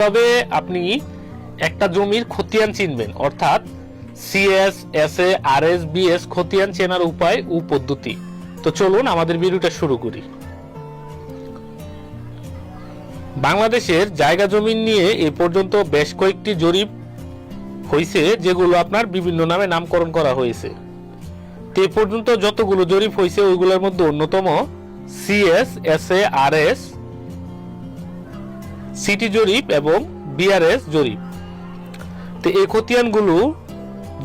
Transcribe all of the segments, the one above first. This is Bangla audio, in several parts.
তবে আপনি একটা জমির খতিয়ান চিনবেন, অর্থাৎ সিএস, এসএ, আরএস, বিএস খতিয়ান চেনার উপায় ও পদ্ধতি। তো চলুন আমাদের ভিডিওটা শুরু করি। বাংলাদেশের জায়গা জমি নিয়ে এ পর্যন্ত বেশ কয়েকটি জরিপ হয়েছে, যেগুলো আপনার বিভিন্ন নামে নামকরণ করা হয়েছে। তো এ পর্যন্ত যতগুলো জরিপ হয়েছে ওইগুলোর মধ্যে অন্যতম সিএস, এসএ, আরএস, সিটি জরিপ এবং বিআরএস জরিপ। তো এই খতিয়ানগুলো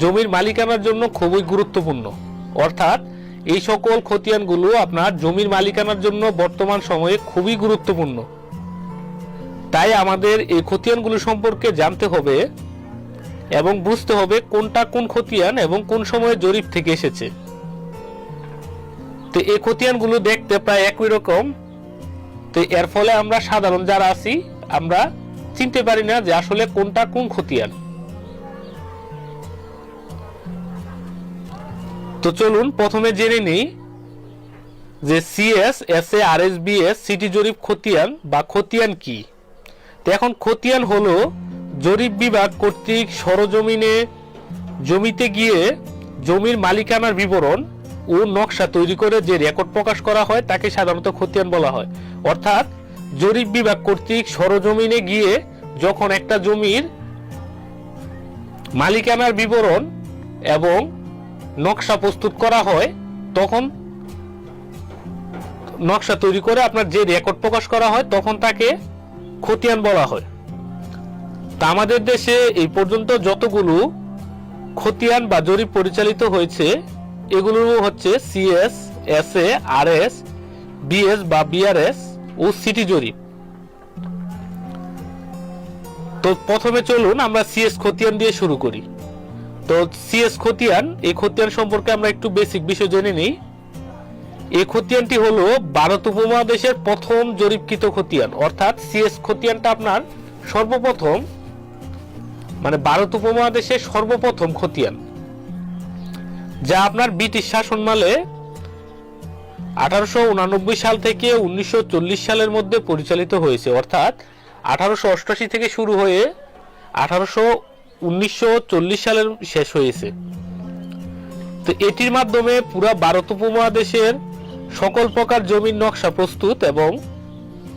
জমির মালিকানার জন্য খুবই গুরুত্বপূর্ণ, অর্থাৎ এই সকল খতিয়ানগুলো আপনার জমির মালিকানার জন্য বর্তমান সময়ে খুবই গুরুত্বপূর্ণ। তাই আমাদের এই খতিয়ানগুলো সম্পর্কে জানতে হবে এবং বুঝতে হবে কোনটা কোন খতিয়ান এবং কোন সময়ে জরিপ থেকে এসেছে। তো এই খতিয়ানগুলো দেখতে প্রায় একই রকম। তো এর ফলে আমরা সাধারণ যারা আছি আমরা চিনতে পারি না যে আসলে কোনটা কোন খতিয়ান। তো চলুন প্রথমে জেনে নিই যে CS, SA, RS, BS city জরিপ খতিয়ান বা খতিয়ান কি। তো এখন খতিয়ান হলো জরিপ বিভাগ কর্তৃক সরজমিনে জমিতে গিয়ে জমির মালিকানার বিবরণ ও নকশা তৈরি করে যে রেকর্ড প্রকাশ করা হয় তাকে সাধারণত খতিয়ান বলা হয়। অর্থাৎ জরিপ বিভাগ কর্তৃক সরজমিনে গিয়ে যখন একটা জমির মালিকানার বিবরণ এবং নকশা প্রস্তুত করা হয়, তখন নকশা তৈরি করে আপনার যে রেকর্ড প্রকাশ করা হয় তখন তাকে খতিয়ান বলা হয়। তা আমাদের দেশে এই পর্যন্ত যতগুলো খতিয়ান বা জরিপ পরিচালিত হয়েছে এগুলো হচ্ছে সিএস, এসএ, আরএস, বিএস বা বিআরএস ও সিটি জরিপ। তো প্রথমে চলুন আমরা সিএস খতিয়ান দিয়ে শুরু করি। তো সিএস খতিয়ান, এই খতিয়ান সম্পর্কে আমরা একটু বেসিক বিষয় জেনে নিই। এই খতিয়ানটি হলো ভারত উপমহাদেশের প্রথম জরিপকৃত খতিয়ান, অর্থাৎ সিএস খতিয়ানটা আপনার সর্বপ্রথম মানে ভারত উপমহাদেশের সর্বপ্রথম খতিয়ান, যা আপনার ব্রিটিশ শাসনামলে 1889 সাল থেকে 1940 সালের মধ্যে পরিচালিত হয়েছে। অর্থাৎ 1888 থেকে শুরু হয়ে 1940 সালের শেষ হয়েছে। তো এটির মাধ্যমে পুরা ভারত উপমহাদেশের সকল প্রকার জমির নকশা প্রস্তুত এবং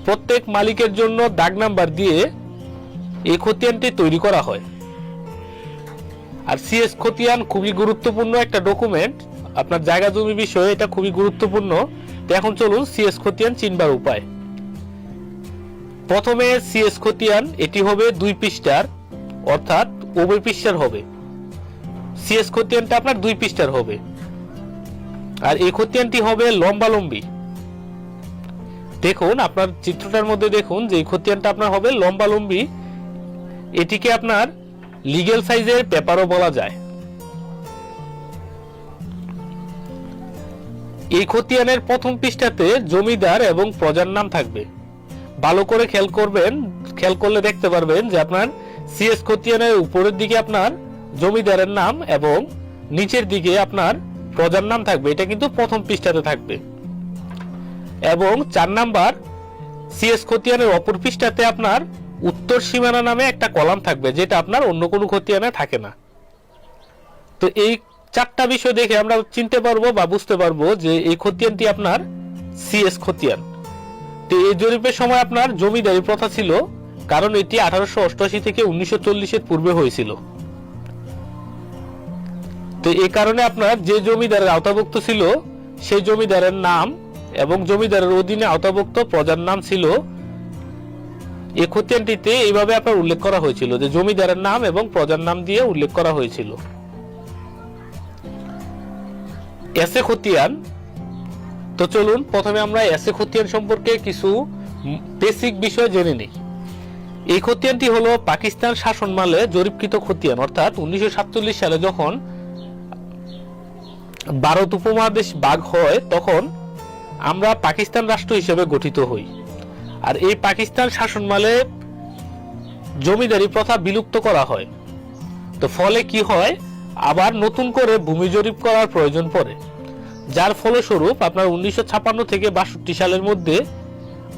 প্রত্যেক মালিকের জন্য দাগ নাম্বার দিয়ে এই খতিয়ানটি তৈরি করা হয়। আর সিএস খতিয়ান খুবই গুরুত্বপূর্ণ একটা ডকুমেন্ট, আপনার জায়গা জমি বিষয়ে এটা খুবই গুরুত্বপূর্ণ। তো এখন চলুন সিএস খতিয়ান চিনবার উপায়। প্রথমে সিএস খতিয়ান এটি হবে 2 পৃষ্ঠার, অর্থাৎ উভয় পৃষ্ঠার হবে। সিএস খতিয়ানটা আপনার 2 পৃষ্ঠার হবে। আর এই খতিয়ানটি হবে লম্বালম্বি। দেখুন আপনার চিত্রটার মধ্যে দেখুন যে এই খতিয়ানটা আপনার হবে লম্বালম্বি। এটিকে আপনার লিগ্যাল সাইজের পেপারও বলা যায়। এই খতিয়ানের প্রথম পৃষ্ঠাতে জমিদার এবং প্রজার নাম থাকবে। ভালো করে খেয়াল করলে দেখতে পারবেন যে আপনার সিএস খতিয়ানের উপরের দিকে আপনার জমিদারের নাম এবং নিচের দিকে আপনার প্রজার নাম থাকবে। এটা কিন্তু প্রথম পৃষ্ঠাতে থাকবে। এবং 4 নাম্বার সিএস খতিয়ানের অপর পৃষ্ঠাতে আপনার উত্তর সীমানা নামে একটা কলাম থাকবে, যেটা আপনার অন্য কোনো খতিয়ানে থাকে না। তো এই 4টা বিষয় দেখে আমরা চিনতে পারবো বা বুঝতে পারবো যে এই খতিয়ানটি আপনার সিএস খতিয়ান। তো এই জরিপের সময় আপনার জমিদারি প্রথা ছিল, কারণ এটি 1888 থেকে 1940 এর পূর্বে হয়েছিল। তো এই কারণে আপনার যে জমিদারের আওতাভুক্ত ছিল সেই জমিদারের নাম এবং জমিদারের অধীনে আওতাভুক্ত প্রজার নাম ছিল। এই খতিয়ানটিতে এইভাবে আপনার উল্লেখ করা হয়েছিল যে জমিদারের নাম এবং প্রজার নাম দিয়ে উল্লেখ করা হয়েছিল। এসএ খতিয়ান। তো চলুন প্রথমে আমরা এসএ খতিয়ান সম্পর্কে কিছু বেসিক বিষয় জেনে নিই। এই খতিয়ানটি হলো পাকিস্তান শাসনামলে জরিপকৃত খতিয়ান, অর্থাৎ 1947 সালে যখন ভারত উপমহাদেশ ভাগ হয় তখন আমরা পাকিস্তান রাষ্ট্র হিসেবে গঠিত হই। আর এই পাকিস্তান শাসনামলে জমিদারি প্রথা বিলুপ্ত করা হয়। তো ফলে কি হয়, আবার নতুন করে ভূমি জরিপ করার প্রয়োজন পড়ে, যার ফলস্বরূপ আপনার 1956 থেকে 62 সালের মধ্যে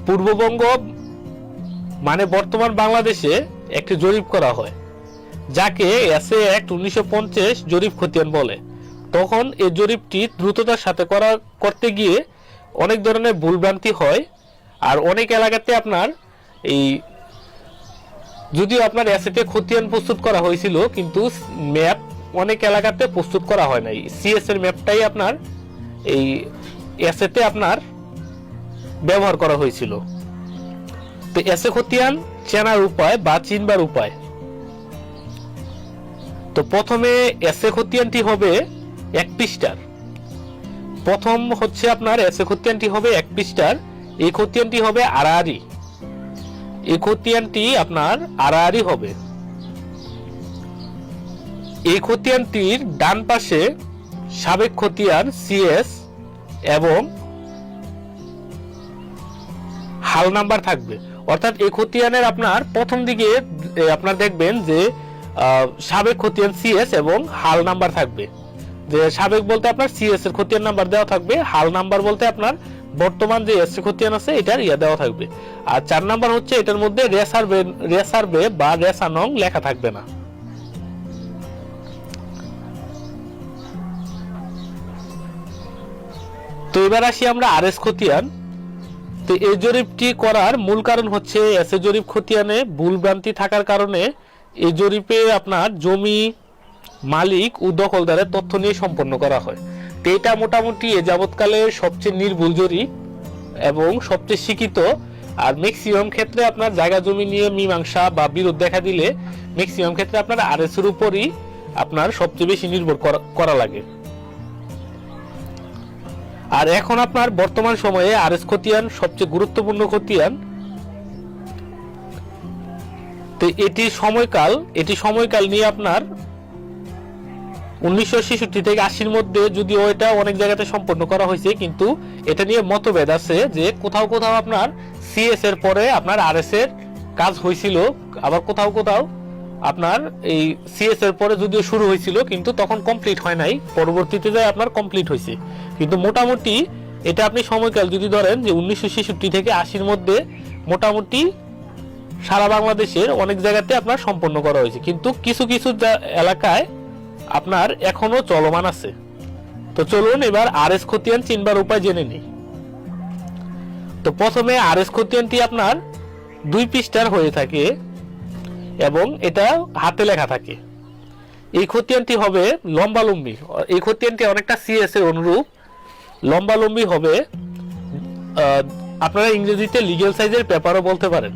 পূর্ববঙ্গ মানে বর্তমান বাংলাদেশে একটি জরিপ করা হয়, যাকে এসএ অ্যাক্ট 1950 জরিপ খতিয়ান বলে। তখন এই জরিপটি দ্রুততার সাথে করতে গিয়ে অনেক ধরনের ভুলভ্রান্তি হয়। আর অনেক এলাকাতে আপনার এই যদিও আপনার এসএতে খতিয়ান প্রস্তুত করা হয়েছিল, কিন্তু ম্যাপ অনেক এলাকাতে প্রস্তুত করা হয় নাই। সিএস এর ম্যাপটাই আপনার এই এসএতে আপনার ব্যবহার করা হয়েছিল। তো এসএ খতিয়ান চেনার উপায় বা চিনবার উপায়, তো প্রথমে এসএ খতিয়ানটি হবে 1 পৃষ্ঠার। প্রথম হচ্ছে আপনার এসএ খতিয়ানটি হবে 1 পৃষ্ঠার। এই খতিয়ানটি হবে আড়াআড়ি। এই খতিয়ানটি আপনার আড়াআড়ি হবে। এই খতিয়ানটির ডান পাশে সাবেক খতিয়ান সিএস এবং হাল নাম্বার থাকবে। অর্থাৎ এই খতিয়ানের আপনার প্রথম দিকে আপনার দেখবেন যে সাবেক খতিয়ান সিএস এবং হাল নাম্বার থাকবে। যে সাবেক বলতে আপনার সিএস এর খতিয়ান নাম্বার দেওয়া থাকবে, হাল নাম্বার বলতে আপনার বর্তমান যে এসএ খতিয়ান আছে এটার দেওয়া থাকবে। আর 4 নাম্বার হচ্ছে এটার মধ্যে রেসার্ভে বা রেসা নং লেখা থাকবে না। তো এবার আসি আমরা আরএস খতিয়ান। তো এই জরিপটি করার মূল কারণ হচ্ছে এসএ জরিপ খতিয়ানে ভুলভ্রান্তি থাকার কারণে এই জরিপে আপনার জমি মালিক ও দখলদারের তথ্য নিয়ে সম্পন্ন করা হয়। তো এটা মোটামুটি এ যাবৎকালে সবচেয়ে নির্ভুল জরিপ এবং সবচেয়ে শিক্ষিত। আর ম্যাক্সিমাম ক্ষেত্রে আপনার জায়গা জমি নিয়ে মীমাংসা বা বিরোধ দেখা দিলে ম্যাক্সিমাম ক্ষেত্রে আপনার আরএস এর উপরই আপনার সবচেয়ে বেশি নির্ভর করা লাগে। আর এখন আপনার বর্তমান সময়ে আরএস খতিয়ান সবচেয়ে গুরুত্বপূর্ণ খতিয়ান। তো এটি সময়কাল নিয়ে আপনার 1966 থেকে 80-র মধ্যে, যদিও এটা অনেক জায়গাতে সম্পন্ন করা হয়েছে, কিন্তু এটা নিয়ে মতভেদ আছে যে কোথাও কোথাও আপনার সিএস এর পরে আপনার আরএস এর কাজ হয়েছিল, আবার কোথাও কোথাও আপনার এই সিএস এর পরে যদিও শুরু হয়েছিল কিন্তু তখন কমপ্লিট হয় নাই, পরবর্তীতে যায় আপনার কমপ্লিট হয়েছে। কিন্তু মোটামুটি এটা আপনি সময়কাল যদি ধরেন যে 1966 থেকে 80-র মধ্যে মোটামুটি সারা বাংলাদেশের অনেক জায়গাতে আপনার সম্পন্ন করা হয়েছে, কিন্তু কিছু কিছু এলাকায় আপনার এখনো চলমান আছে। তো চলুন এবার আরএস খতিয়ান চিনবার উপায় জেনে নিই। তো প্রথমে আরএস খতিয়ানটি আপনার 2 পৃষ্ঠার হয়ে থাকে এবং এটা হাতে লেখা থাকে। এই খতিয়ানটি হবে লম্বালম্বি। এই খতিয়ানটি অনেকটা সিএস এর অনুরূপ লম্বালম্বি হবে। আপনারা ইংরেজিতে লিগ্যাল সাইজের পেপারও বলতে পারেন।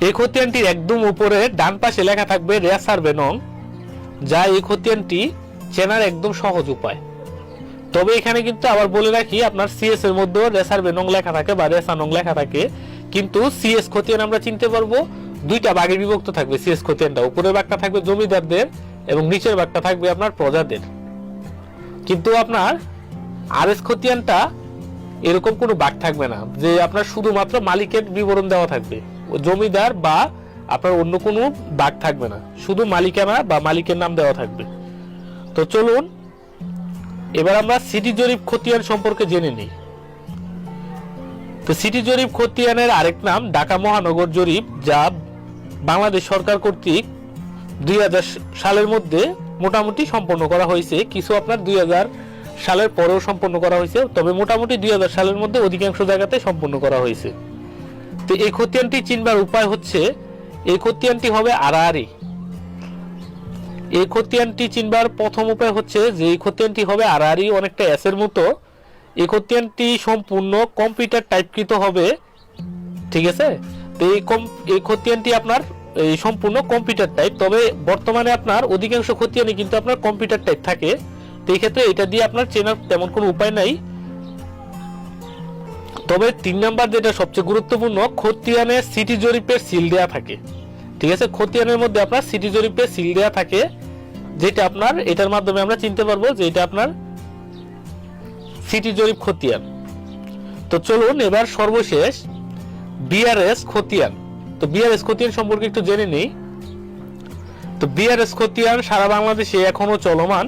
এই খতিয়ানটির একদম উপরে ডান পাশে লেখা থাকবে রেসার্ভে নং, যা এই খতিয়ানটি চেনার একদম সহজ উপায়। তবে এখানে কিন্তু আবার বলে রাখি, আপনার সিএস এর মধ্যেও রেসার্ভে নং লেখা থাকে বা রেসা নং লেখা থাকে, কিন্তু সিএস খতিয়ান আমরা চিনতে পারবো 2টা ভাগে বিভক্ত থাকবে। সিএস খতিয়ানটা উপরের ভাগটা থাকবে জমিদারদের এবং নিচের ভাগটা থাকবে আপনার প্রজাদের। কিন্তু আপনার আরএস খতিয়ানটা এরকম কোনো ভাগ থাকবে না যে আপনার শুধুমাত্র মালিকের বিবরণ দেওয়া থাকবে, জমিদার বা আপনার অন্য কোনো ভাগ থাকবে না, শুধু মালিকানা বা মালিকের নাম দেওয়া থাকবে। তো চলুন এবার আমরা সিটি জরিপ খতিয়ান সম্পর্কে জেনে নিই। তো সিটি জরিপ খতিয়ানের আরেক নাম ঢাকা মহানগর জরিপ, যা বাংলাদেশ সরকার কর্তৃক 2000 সালের মধ্যে মোটামুটি সম্পন্ন করা হয়েছে। কিছু আপনার 2000 সালের পরেও সম্পন্ন করা হয়েছে, তবে মোটামুটি 2000 সালের মধ্যে অধিকাংশ জায়গাতে সম্পন্ন করা হয়েছে। তো এই খতিয়ানটি চিনবার উপায় হচ্ছে, এই খতিয়ানটি হবে আড়াআড়ি। এই খতিয়ানটি চিনবার প্রথম উপায় হচ্ছে যে এই খতিয়ানটি হবে আড়াআড়ি, অনেকটা এস এর মতো। এই খতিয়ানটি সম্পূর্ণ কম্পিউটার টাইপকৃত হবে, ঠিক আছে। তো এই খতিয়ানটি আপনার এই সম্পূর্ণ কম্পিউটার টাইপ, তবে বর্তমানে আপনার অধিকাংশ খতিয়ানই কিন্তু আপনার কম্পিউটার টাইপ থাকে। তো এই ক্ষেত্রে এটা দিয়ে আপনার চেনার তেমন কোনো উপায় নাই। তবে 3 নাম্বার যেটা সবচেয়ে গুরুত্বপূর্ণ, খতিয়ানে সিটি জরিপের সিল দেয়া থাকে, ঠিক আছে। খতিয়ানের মধ্যে আপনার সিটি জরিপের সিল দেয়া থাকে, যেটা আপনার এটার মাধ্যমে আমরা চিনতে পারবো যে এটা আপনার সিটি জরিপ খতিয়ান। তো চলুন এবার সর্বশেষ বিআরএস খতিয়ান। তো বিআরএস খতিয়ান সম্পর্কে একটু জেনে নেই। তো বিআরএস খতিয়ান সারা বাংলাদেশে এখনো চলমান।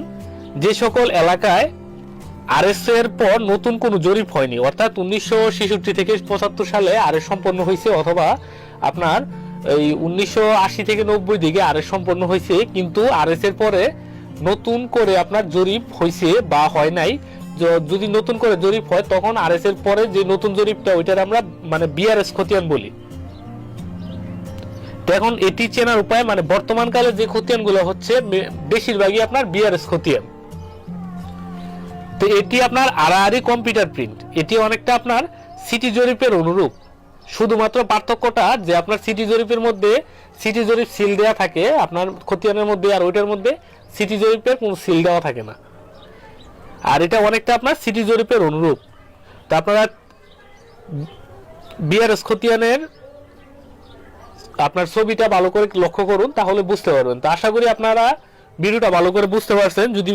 যে সকল এলাকায় আরএস এর পর নতুন কোনো জরিপ হয়নি, অর্থাৎ 1966 থেকে 75 সালে আরএস সম্পন্ন হয়েছে, অথবা আপনার এই 1980 থেকে 90 দিকে আরএস সম্পন্ন হয়েছে, কিন্তু আরএস এর পরে নতুন করে আপনার জরিপ হয়েছে বা হয় নাই। যদি নতুন করে জরিপ হয় তখন আরএস এর পরে যে নতুন জরিপটা ওইটার আমরা মানে বিআরএস খতিয়ান বলি। তো এখন এটি চেনার উপায় মানে বর্তমান কালে যে খতিয়ানগুলো হচ্ছে বেশিরভাগই আপনার বিআরএস খতিয়ান। তো এটি আপনার আড়াআড়ি কম্পিউটার প্রিন্ট, এটি অনেকটা আপনার সিটি জরিপের অনুরূপ, শুধুমাত্র পার্থক্যটা যে আপনার সিটি জরিপের মধ্যে সিটি জরিপ সিল দেওয়া থাকে আপনার খতিয়ানের মধ্যে, আর ওইটার মধ্যে সিটি জরিপের কোনো সিল দেওয়া থাকে না। আর এটা অনেকটা আপনার সিটি জরিপের অনুরূপ। তো আপনারা বিআরএস খতিয়ানের আপনার ছবিটা ভালো করে লক্ষ্য করুন, তাহলে বুঝতে পারবেন। তো আশা করি আপনারা ভিডিওটা ভালো করে বুঝতে পারছেন। যদি